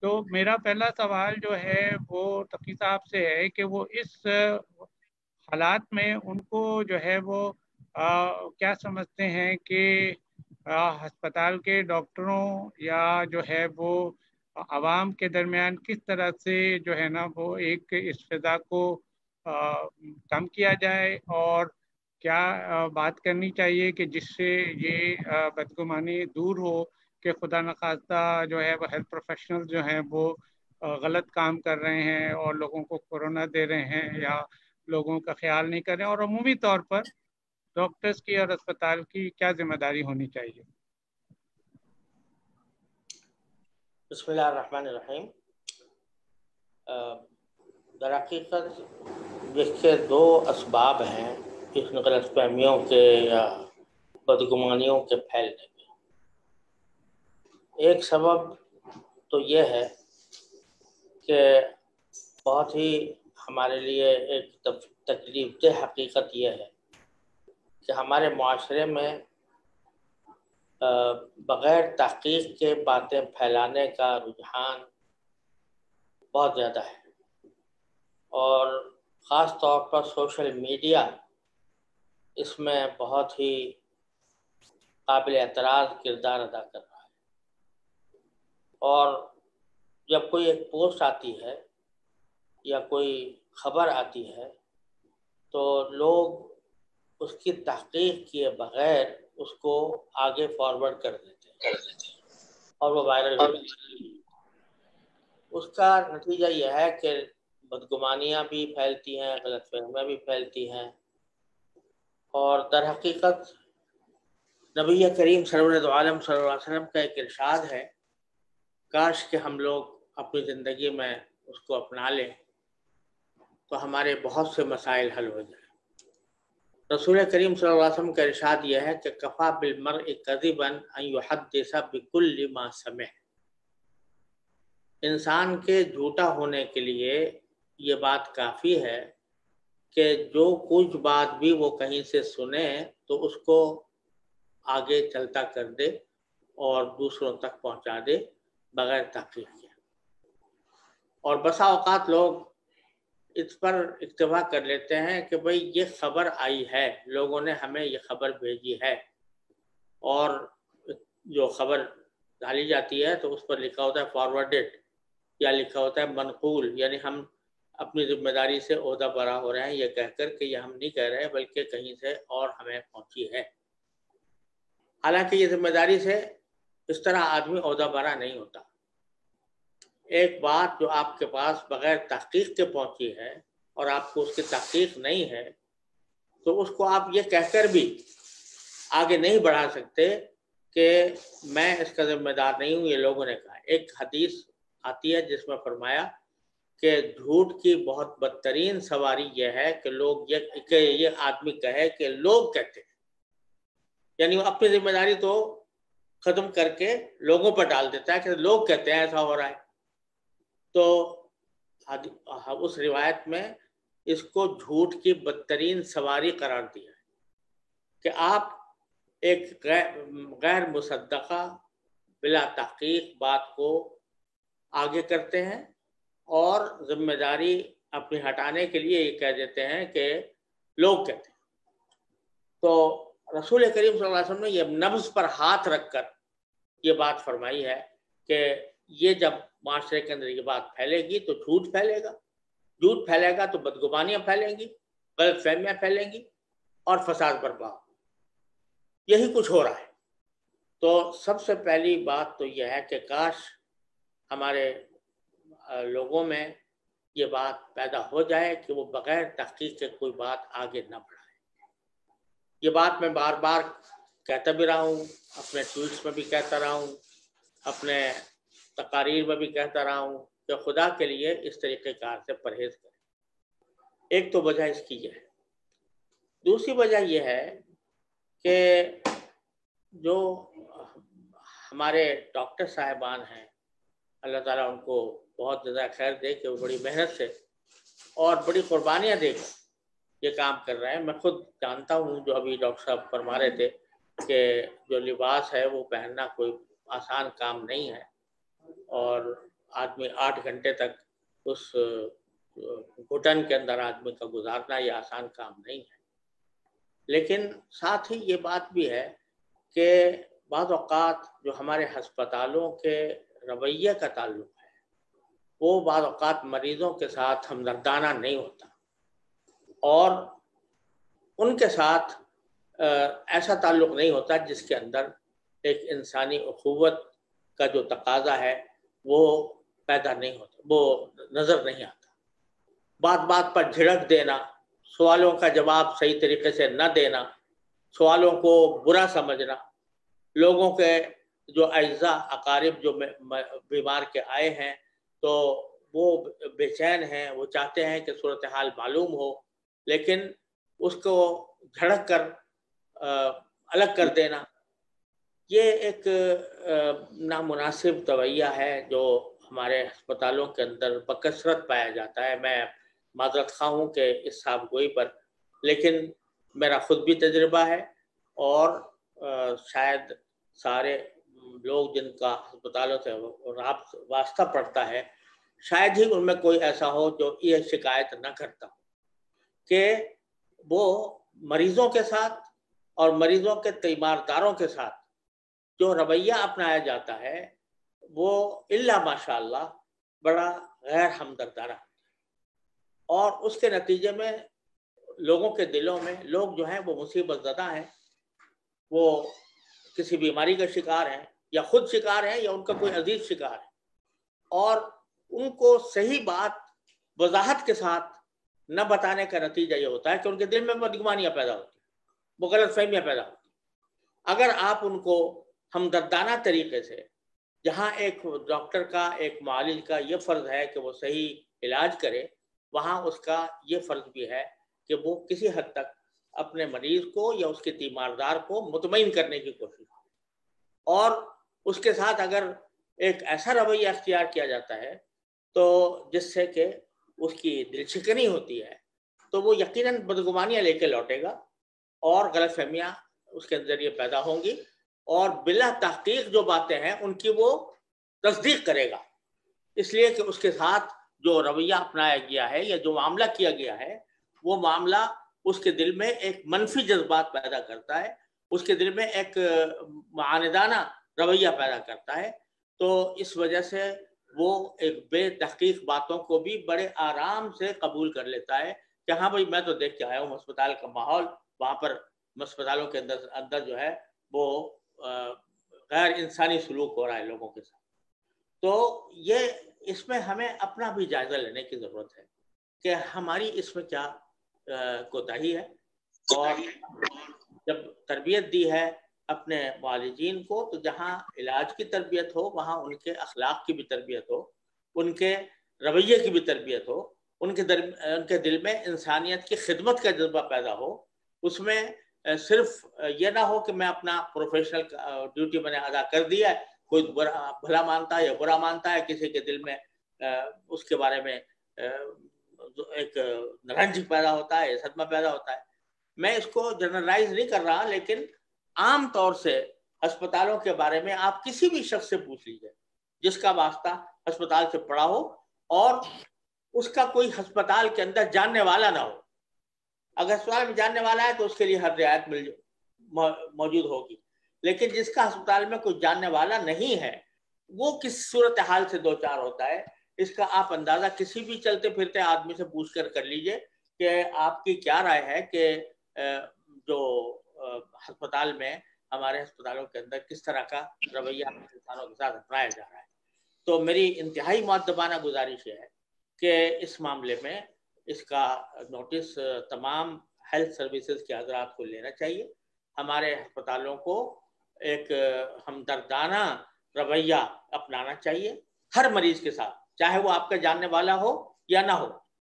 تو میرا پہلا سوال جو ہے وہ تقی صاحب سے ہے کہ وہ اس حالات میں ان کو جو ہے وہ کیا سمجھتے ہیں کہ ہسپتال کے ڈاکٹروں یا جو ہے وہ عوام کے درمیان کس طرح سے جو ہے نا وہ ایک اس فضا کو کم کیا جائے، اور کیا بات کرنی چاہیے کہ جس سے یہ بدگمانی دور ہو کہ خدا نخواستہ جو ہے وہ ہیلتھ پروفیشنل جو ہیں وہ غلط کام کر رہے ہیں اور لوگوں کو کورونا دے رہے ہیں یا لوگوں کا خیال نہیں کر رہے ہیں، اور عمومی طور پر ڈاکٹرز کی اور اسپتال کی کیا ذمہ داری ہونی چاہیے؟ بسم اللہ الرحمن الرحیم۔ در حقیقت جس کے دو اسباب ہیں اس غلط فہمیوں کے یا بدگمانیوں کے پھیلنے کے۔ ایک سبب تو یہ ہے کہ بہت ہی ہمارے لیے ایک تکلیف دہ حقیقت یہ ہے کہ ہمارے معاشرے میں بغیر تحقیق کے باتیں پھیلانے کا رجحان بہت زیادہ ہے، اور خاص طور پر سوشل میڈیا اس میں بہت ہی قابل اعتراض کردار ادا کر رہا ہے۔ اور جب کوئی ایک پوسٹ آتی ہے یا کوئی خبر آتی ہے تو لوگ اس کی تحقیق کیے بغیر اس کو آگے فارورڈ کر دیتے ہیں اور وہ وائرل ہو جاتی ہے۔ اس کا نتیجہ یہ ہے کہ بدگمانیاں بھی پھیلتی ہیں، غلط فہمیاں بھی پھیلتی ہیں، اور در حقیقت نبی کریم سرور عالم صلی اللہ علیہ وسلم کا ایک ارشاد ہے، کاش کہ ہم لوگ اپنی زندگی میں اس کو اپنا لیں تو ہمارے بہت سے مسائل حل ہو جائیں۔ رسول کریم صلی اللہ علیہ وسلم کا ارشاد یہ ہے کہ کفا بالمرء کذبا ان یحدث بکل ما سمع۔ انسان کے جھوٹا ہونے کے لیے یہ بات کافی ہے کہ جو کچھ بات بھی وہ کہیں سے سنے تو اس کو آگے چلتا کر دے اور دوسروں تک پہنچا دے بغیر تحقیق کے۔ اور بسا اوقات لوگ اس پر اکتفا کر لیتے ہیں کہ بھئی یہ خبر آئی ہے، لوگوں نے ہمیں یہ خبر بھیجی ہے، اور جو خبر ڈالی جاتی ہے تو اس پر لکھا ہوتا ہے فارورڈڈ یا لکھا ہوتا ہے منقول، یعنی ہم اپنی ذمہ داری سے عہدہ برا ہو رہے ہیں یہ کہہ کر کہ یہ ہم نہیں کہہ رہے بلکہ کہیں سے اور ہمیں پہنچی ہے۔ حالانکہ یہ ذمہ داری سے اس طرح آدمی عہدہ برا نہیں ہوتا۔ ایک بات جو آپ کے پاس بغیر تحقیق کے پہنچی ہے اور آپ کو اس کی تحقیق نہیں ہے تو اس کو آپ یہ کہہ کر بھی آگے نہیں بڑھا سکتے کہ میں اس کا ذمہ دار نہیں ہوں، یہ لوگوں نے کہا۔ ایک حدیث آتی ہے جس میں فرمایا کہ جھوٹ کی بہت بدترین سواری یہ ہے کہ یہ آدمی کہے کہ لوگ کہتے ہیں، یعنی وہ اپنی ذمہ داری تو ختم کر کے لوگوں پر ڈال دیتا ہے کہ لوگ کہتے ہیں ایسا ہو رہا ہے۔ تو اس روایت میں اس کو جھوٹ کی بدترین سواری قرار دیا ہے کہ آپ ایک غیر مصدقہ بلا تحقیق بات کو آگے کرتے ہیں اور ذمہ داری اپنی ہٹانے کے لیے یہ کہہ دیتے ہیں کہ لوگ کہتے ہیں۔ تو رسول کریم صلی اللہ علیہ وسلم نے یہ نبض پر ہاتھ رکھ کر یہ بات فرمائی ہے کہ یہ جب معاشرے کے اندر یہ بات پھیلے گی تو جھوٹ پھیلے گا، جھوٹ پھیلے گا تو بدگمانیاں پھیلیں گی، غلط فہمیاں پھیلیں گی اور فساد برپا ہوگا۔ یہی کچھ ہو رہا ہے۔ تو سب سے پہلی بات تو یہ ہے کہ کاش ہمارے لوگوں میں یہ بات پیدا ہو جائے کہ وہ بغیر تحقیق کے کوئی بات آگے نہ بڑھائے۔ یہ بات میں بار بار کہتا بھی رہا ہوں، اپنے ٹویٹس میں بھی کہتا رہا ہوں، اپنے تقاریر میں بھی کہتا رہا ہوں کہ خدا کے لیے اس طریقہ کار سے پرہیز کریں۔ ایک تو وجہ اس کی یہ ہے۔ دوسری وجہ یہ ہے کہ جو ہمارے ڈاکٹر صاحبان ہیں، اللہ تعالیٰ ان کو بہت زیادہ خیر دے کہ وہ بڑی محنت سے اور بڑی قربانیاں دے کر یہ کام کر رہے ہیں۔ میں خود جانتا ہوں، جو ابھی ڈاکٹر صاحب فرما رہے تھے کہ جو لباس ہے وہ پہننا کوئی آسان کام نہیں ہے، اور آدمی 8 گھنٹے تک اس گھٹن کے اندر آدمی کا گزارنا یہ آسان کام نہیں ہے. لیکن ساتھ ہی یہ بات بھی ہے کہ بعض اوقات جو ہمارے ہسپتالوں کے رویے کا تعلق ہے وہ بعض اوقات مریضوں کے ساتھ ہمدردانہ نہیں ہوتا، اور ان کے ساتھ ایسا تعلق نہیں ہوتا جس کے اندر ایک انسانی اخوت کا جو تقاضا ہے وہ پیدا نہیں ہوتا، وہ نظر نہیں آتا. بات بات پر جھڑک دینا، سوالوں کا جواب صحیح طریقے سے نہ دینا، سوالوں کو برا سمجھنا، لوگوں کے جو اعزاء اقارب جو بیمار کے آئے ہیں تو وہ بے چین ہیں، وہ چاہتے ہیں کہ صورتحال معلوم ہو، لیکن اس کو جھڑک کر الگ کر دینا، یہ ایک نامناسب رویہ ہے جو ہمارے ہسپتالوں کے اندر بکثرت پایا جاتا ہے. میں معذرت خواہ ہوں کہ اس صاحب گوئی پر، لیکن میرا خود بھی تجربہ ہے، اور شاید سارے لوگ جن کا ہسپتالوں سے واسطہ پڑتا ہے شاید ہی ان میں کوئی ایسا ہو جو یہ شکایت نہ کرتا ہو کہ وہ مریضوں کے ساتھ اور مریضوں کے تیمارداروں کے ساتھ جو رویہ اپنایا جاتا ہے وہ الا ماشاء اللہ بڑا غیر ہمدردانہ، اور اس کے نتیجے میں لوگوں کے دلوں میں لوگ جو ہیں وہ مصیبت زدہ ہیں، وہ کسی بیماری کا شکار ہیں یا خود شکار ہیں یا ان کا کوئی عزیز شکار ہے، اور ان کو صحیح بات وضاحت کے ساتھ نہ بتانے کا نتیجہ یہ ہوتا ہے کہ ان کے دل میں بدگمانیاں پیدا ہوتی ہیں، وہ غلط فہمیاں پیدا ہوتی ہیں. اگر آپ ان کو ہمدردانہ طریقے سے، جہاں ایک ڈاکٹر کا ایک معالج کا یہ فرض ہے کہ وہ صحیح علاج کرے، وہاں اس کا یہ فرض بھی ہے کہ وہ کسی حد تک اپنے مریض کو یا اس کے تیماردار کو مطمئن کرنے کی کوشش کرے، اور اس کے ساتھ اگر ایک ایسا رویہ اختیار کیا جاتا ہے تو جس سے کہ اس کی دل شکنی ہوتی ہے تو وہ یقیناً بدگمانیاں لے کے لوٹے گا اور غلط فہمیاں اس کے ذریعے پیدا ہوں گی، اور بلا تحقیق جو باتیں ہیں ان کی وہ تصدیق کرے گا، اس لیے کہ اس کے ساتھ جو رویہ اپنایا گیا ہے یا جو معاملہ کیا گیا ہے وہ معاملہ اس کے دل میں ایک منفی جذبات پیدا کرتا ہے، اس کے دل میں ایک معاندانہ رویہ پیدا کرتا ہے. تو اس وجہ سے وہ ایک بے تحقیق باتوں کو بھی بڑے آرام سے قبول کر لیتا ہے کہ ہاں بھائی میں تو دیکھ کے آیا ہوں ہسپتال کا ماحول، وہاں پر ہسپتالوں کے اندر جو ہے وہ غیر انسانی سلوک ہو رہا ہے لوگوں کے ساتھ. تو یہ اس میں ہمیں اپنا بھی جائزہ لینے کی ضرورت ہے کہ ہماری اس میں کیا کوتاہی ہے، اور جب تربیت دی ہے اپنے معالجین کو تو جہاں علاج کی تربیت ہو وہاں ان کے اخلاق کی بھی تربیت ہو، ان کے رویے کی بھی تربیت ہو، ان کے دل میں انسانیت کی خدمت کا جذبہ پیدا ہو. اس میں صرف یہ نہ ہو کہ میں اپنا پروفیشنل ڈیوٹی میں نے ادا کر دیا ہے، کوئی بھلا مانتا ہے یا برا مانتا ہے، کسی کے دل میں اس کے بارے میں ایک رنج پیدا ہوتا ہے، صدمہ پیدا ہوتا ہے. میں اس کو جنرلائز نہیں کر رہا، لیکن عام طور سے ہسپتالوں کے بارے میں آپ کسی بھی شخص سے پوچھ لیجیے جس کا واسطہ ہسپتال سے پڑا ہو اور اس کا کوئی ہسپتال کے اندر جاننے والا نہ ہو. اگر ہسپتال میں جاننے والا ہے تو اس کے لیے ہر رعایت موجود ہوگی، لیکن جس کا ہسپتال میں کوئی جاننے والا نہیں ہے وہ کس صورتحال سے دو چار ہوتا ہے، اس کا آپ اندازہ کسی بھی چلتے پھرتے آدمی سے پوچھ کر لیجئے کہ آپ کی کیا رائے ہے کہ جو ہسپتال میں ہمارے ہسپتالوں کے اندر کس طرح کا رویہ انسانوں کے ساتھ اپنایا جا رہا ہے. تو میری انتہائی مؤدبانہ گزارش ہے کہ اس معاملے میں اس کا نوٹس تمام ہیلتھ سروسز کے حضرات کو لینا چاہیے. ہمارے ہسپتالوں کو ایک ہمدردانہ رویہ اپنانا چاہیے ہر مریض کے ساتھ، چاہے وہ آپ کا جاننے والا ہو یا نہ ہو.